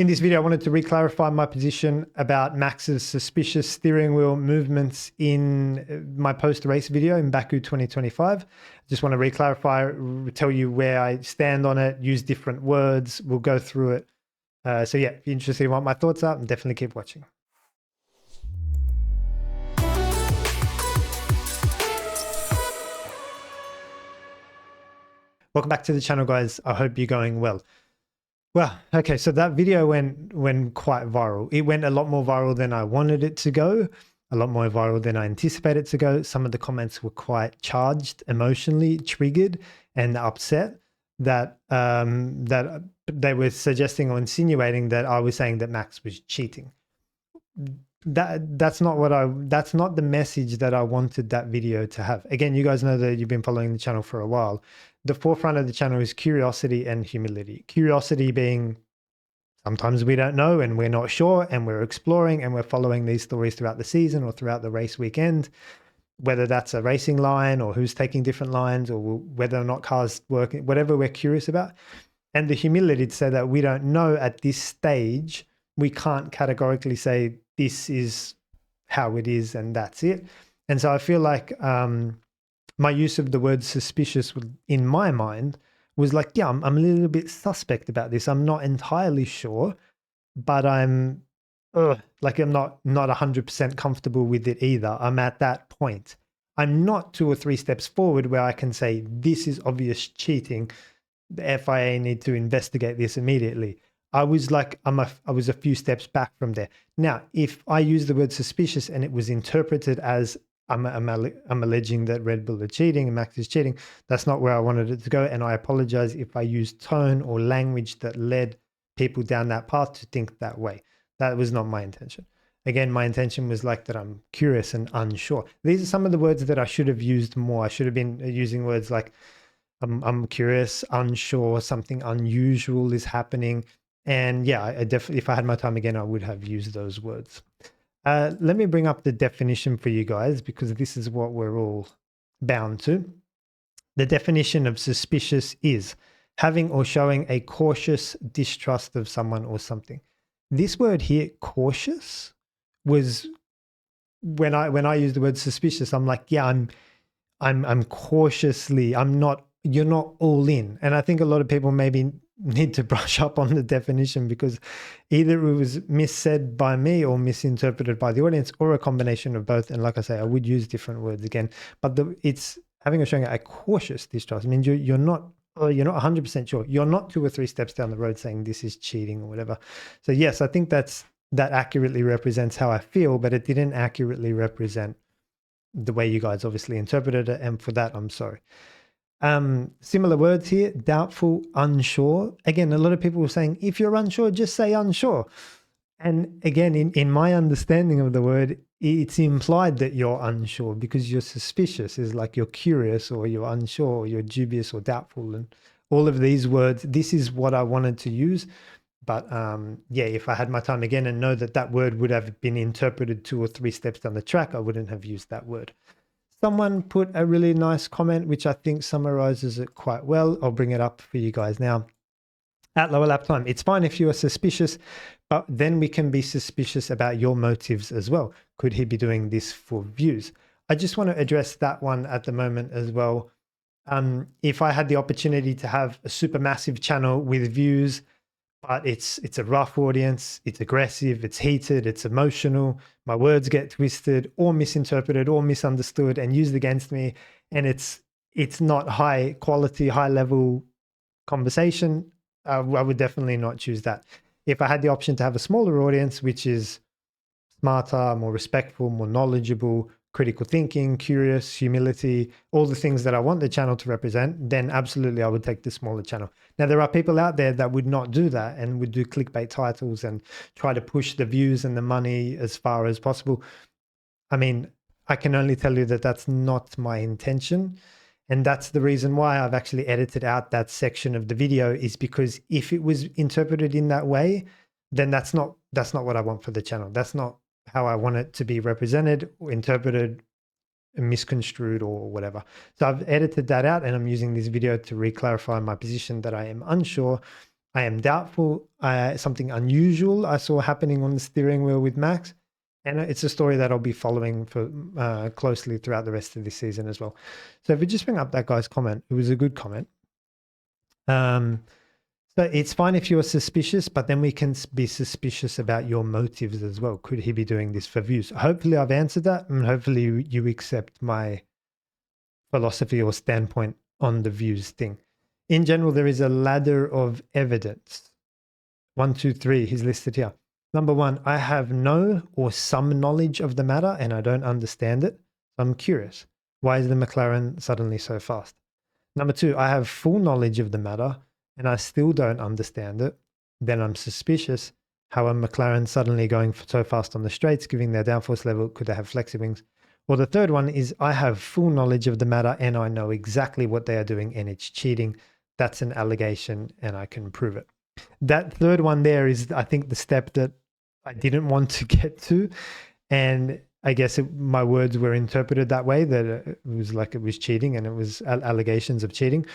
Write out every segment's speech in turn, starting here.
In this video, I wanted to re-clarify my position about Max's suspicious steering wheel movements in my post-race video in Baku 2025. I just want to re-clarify, tell you where I stand on it, use different words. We'll go through it. So yeah, if you're interested in what my thoughts are, definitely keep watching. Welcome back to the channel, guys. I hope you're going well. Well, okay, so that video went quite viral. It went a lot more viral than I wanted it to go, a lot more viral than I anticipated to go. Some of the comments were quite charged, emotionally triggered, and upset that that they were suggesting or insinuating that I was saying that Max was cheating. That's not the message that I wanted that video to have. Again, you guys know that you've been following the channel for a while. The forefront of the channel is curiosity and humility. Curiosity being sometimes we don't know and we're not sure and we're exploring and we're following these stories throughout the season or throughout the race weekend, whether that's a racing line or who's taking different lines or whether or not cars work, whatever we're curious about. And the humility to say that we don't know at this stage, we can't categorically say this is how it is and that's it. And so I feel like my use of the word suspicious in my mind was like, yeah, I'm a little bit suspect about this. I'm not entirely sure, but I'm not 100% comfortable with it either. I'm at that point. I'm not 2 or 3 steps forward where I can say this is obvious cheating. The FIA need to investigate this immediately. I was like, I was a few steps back from there. Now, if I use the word suspicious and it was interpreted as I'm alleging that Red Bull are cheating and Max is cheating, that's not where I wanted it to go. And I apologize if I used tone or language that led people down that path to think that way. That was not my intention. Again, my intention was like that I'm curious and unsure. These are some of the words that I should have used more. I should have been using words like I'm curious, unsure, something unusual is happening. And yeah, I definitely, if I had my time again, I would have used those words. Let me bring up the definition for you guys because this is what we're all bound to. The definition of suspicious is having or showing a cautious distrust of someone or something. This word here, cautious, was when I use the word suspicious, I'm like, yeah, I'm cautiously, you're not all in. And I think a lot of people maybe need to brush up on the definition because either it was missaid by me or misinterpreted by the audience or a combination of both. And like I say, I would use different words again, but it's having or showing a cautious distrust. I mean, you're not 100% sure. You're not 2 or 3 steps down the road saying this is cheating or whatever. So yes, I think that accurately represents how I feel, but it didn't accurately represent the way you guys obviously interpreted it. And for that, I'm sorry. Similar words here, doubtful, unsure. Again, a lot of people were saying, if you're unsure, just say unsure. And again, in my understanding of the word, it's implied that you're unsure because you're suspicious is like you're curious or you're unsure or you're dubious or doubtful. And all of these words, this is what I wanted to use. But yeah, if I had my time again and know that that word would have been interpreted 2 or 3 steps down the track, I wouldn't have used that word. Someone put a really nice comment, which I think summarizes it quite well. I'll bring it up for you guys now. At lower lap time, it's fine if you are suspicious, but then we can be suspicious about your motives as well. Could he be doing this for views? I just want to address that one at the moment as well. If I had the opportunity to have a super massive channel with views, but it's a rough audience, it's aggressive, it's heated, it's emotional, my words get twisted or misinterpreted or misunderstood and used against me, and it's not high quality, high level conversation, I would definitely not choose that. If I had the option to have a smaller audience, which is smarter, more respectful, more knowledgeable, critical thinking, curious, humility, all the things that I want the channel to represent, then absolutely I would take the smaller channel. Now, there are people out there that would not do that and would do clickbait titles and try to push the views and the money as far as possible. I mean, I can only tell you that that's not my intention. And that's the reason why I've actually edited out that section of the video, is because if it was interpreted in that way, then that's not what I want for the channel. That's not how I want it to be represented or interpreted, misconstrued or whatever. So I've edited that out and I'm using this video to re-clarify my position that I am unsure I am doubtful. Something unusual I saw happening on the steering wheel with Max. And it's a story that I'll be following for closely throughout the rest of this season as well. So if we just bring up that guy's comment, it was a good comment. So it's fine if you're suspicious, but then we can be suspicious about your motives as well. Could he be doing this for views? Hopefully I've answered that, and hopefully you accept my philosophy or standpoint on the views thing. In general, there is a ladder of evidence. 1, 2, 3, he's listed here. Number 1, I have no or some knowledge of the matter and I don't understand it. I'm curious. Why is the McLaren suddenly so fast? Number 2, I have full knowledge of the matter and I still don't understand it. Then I'm suspicious. How are McLaren suddenly going so fast on the straights, giving their downforce level? Could they have flexi wings? Or the third one is I have full knowledge of the matter and I know exactly what they are doing and it's cheating. That's an allegation and I can prove it. That third one there is, I think, the step that I didn't want to get to. And I guess my words were interpreted that way, that it was like it was cheating and it was allegations of cheating.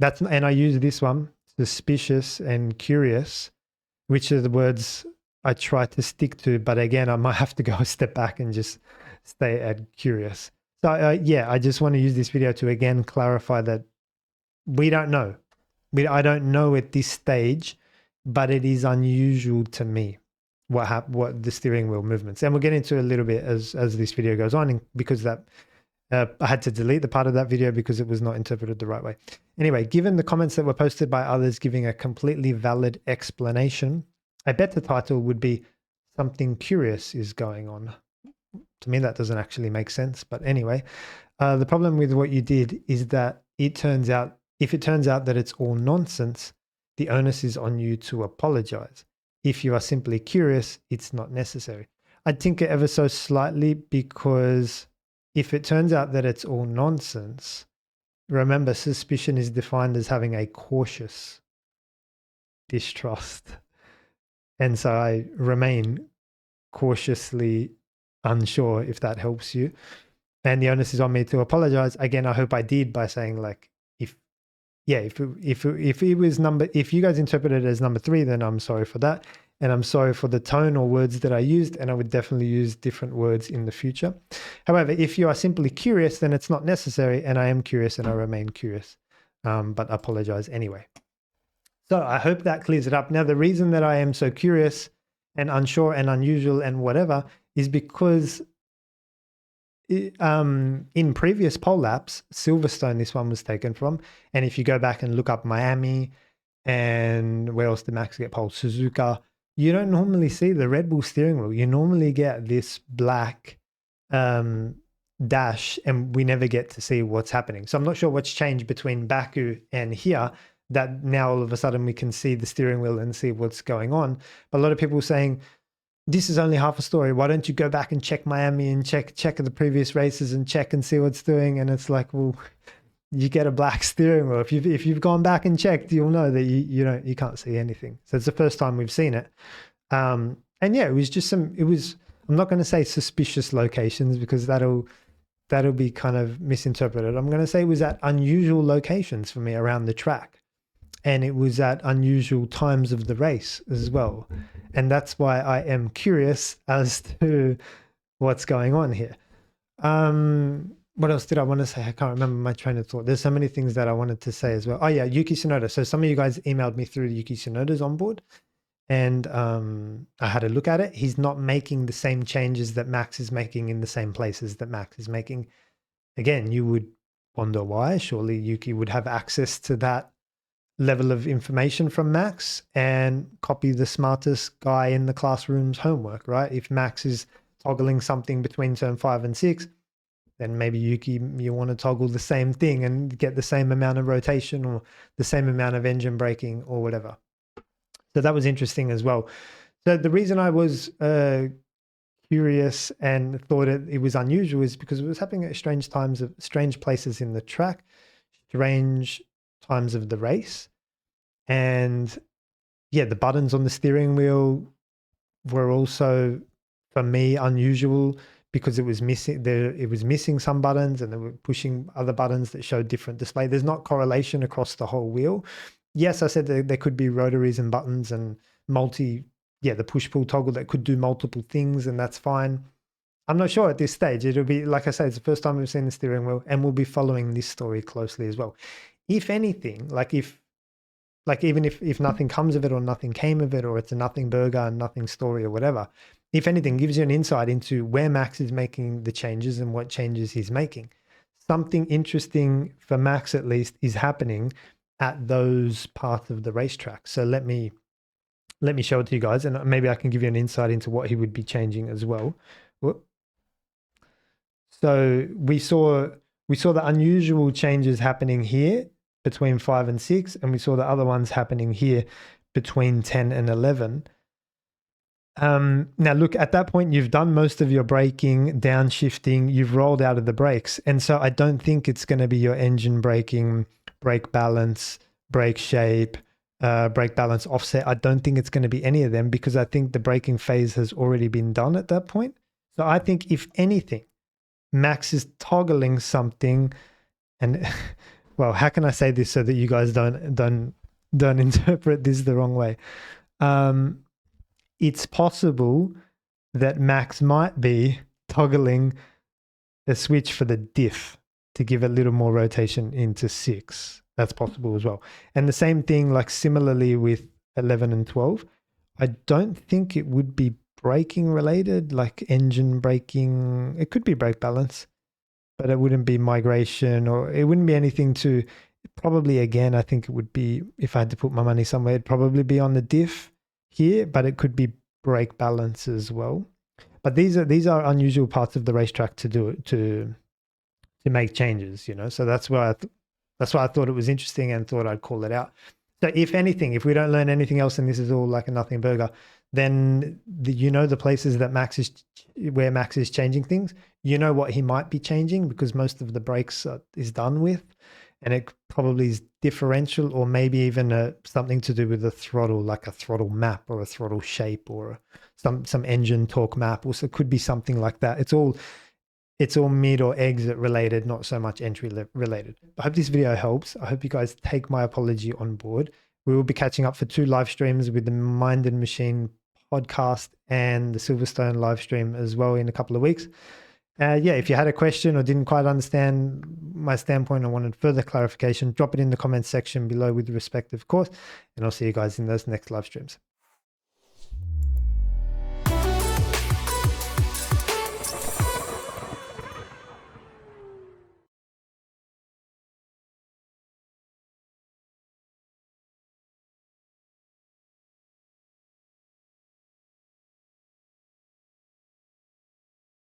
And I use this one, suspicious and curious, which are the words I try to stick to. But again, I might have to go a step back and just stay at curious. So yeah, I just want to use this video to again clarify that we don't know. I don't know at this stage, but it is unusual to me what the steering wheel movements. And we'll get into a little bit as this video goes on, because that I had to delete the part of that video because it was not interpreted the right way. Anyway, given the comments that were posted by others giving a completely valid explanation, I bet the title would be "Something Curious is Going On." To me, that doesn't actually make sense. But anyway, the problem with what you did is that if it turns out that it's all nonsense, the onus is on you to apologize. If you are simply curious, it's not necessary. I'd tinker ever so slightly, because if it turns out that it's all nonsense, remember, suspicion is defined as having a cautious distrust. And so I remain cautiously unsure, if that helps you. And the onus is on me to apologize. Again, I hope I did by saying, like, if you guys interpret it as number 3, then I'm sorry for that. And I'm sorry for the tone or words that I used, and I would definitely use different words in the future. However, if you are simply curious, then it's not necessary, and I am curious and I remain curious, but apologize anyway. So I hope that clears it up. Now, the reason that I am so curious and unsure and unusual and whatever is because in previous pole laps, Silverstone, this one was taken from. And if you go back and look up Miami, and where else did Max get pole? Suzuka. You don't normally see the Red Bull steering wheel. You normally get this black dash, and we never get to see what's happening. So I'm not sure what's changed between Baku and here, that now all of a sudden we can see the steering wheel and see what's going on. But a lot of people are saying, this is only half a story. Why don't you go back and check Miami and check the previous races and check and see what's doing? And it's like, well, you get a black steering wheel. If you've gone back and checked, you'll know that you can't see anything. So it's the first time we've seen it. And yeah, it was just I'm not going to say suspicious locations, because that'll be kind of misinterpreted. I'm going to say it was at unusual locations for me around the track. And it was at unusual times of the race as well. And that's why I am curious as to what's going on here. What else did I want to say? I can't remember my train of thought. There's so many things that I wanted to say as well. Oh yeah, Yuki Tsunoda. So some of you guys emailed me through Yuki Tsunoda's onboard, and I had a look at it. He's not making the same changes that Max is making in the same places that Max is making. Again, you would wonder why. Surely Yuki would have access to that level of information from Max and copy the smartest guy in the classroom's homework, right? If Max is toggling something between turn 5 and 6, then maybe Yuki, you want to toggle the same thing and get the same amount of rotation or the same amount of engine braking or whatever. So that was interesting as well. So the reason I was curious and thought it was unusual is because it was happening at strange places in the track, strange times of the race. And yeah, the buttons on the steering wheel were also, for me, unusual, because it was missing some buttons, and they were pushing other buttons that showed different display. There's not correlation across the whole wheel. yes, I said that there could be rotaries and buttons and the push pull toggle that could do multiple things, and that's fine. I'm not sure at this stage. It'll be, like I say, it's the first time we've seen the steering wheel, and we'll be following this story closely as well. If anything, even if nothing comes of it or nothing came of it, or it's a nothing burger and nothing story or whatever, if anything, gives you an insight into where Max is making the changes and what changes he's making. Something interesting for Max, at least, is happening at those parts of the racetrack. So let me show it to you guys, and maybe I can give you an insight into what he would be changing as well. So we saw the unusual changes happening here between 5 and 6, and we saw the other ones happening here between 10 and 11. Now look, at that point, you've done most of your braking, downshifting, you've rolled out of the brakes. And so I don't think it's going to be your engine braking, brake balance, brake shape, brake balance offset. I don't think it's going to be any of them, because I think the braking phase has already been done at that point. So I think, if anything, Max is toggling something, and well, how can I say this so that you guys don't interpret this the wrong way? It's possible that Max might be toggling the switch for the diff to give a little more rotation into 6. That's possible as well. And the same thing, like similarly with 11 and 12, I don't think it would be braking related, like engine braking. It could be brake balance, but it wouldn't be migration, or it wouldn't be anything to, probably, again, I think it would be, if I had to put my money somewhere, it'd probably be on the diff here, but it could be brake balance as well. But these are unusual parts of the racetrack to do it, to make changes, you know. So that's why I thought it was interesting and thought I'd call it out. So if anything, if we don't learn anything else, and this is all like a nothing burger, then the places that where Max is changing things, you know what he might be changing, because most of the brakes is done with, and it probably is differential, or maybe even something to do with the throttle, like a throttle map or a throttle shape, or some engine torque map. Also, it could be something like that. It's all mid or exit related, not so much entry related. I hope this video helps. I hope you guys take my apology on board. We will be catching up for 2 live streams with the Mind and Machine podcast and the Silverstone live stream as well in a couple of weeks. If you had a question or didn't quite understand my standpoint or wanted further clarification, drop it in the comments section below with respect, of course, and I'll see you guys in those next live streams.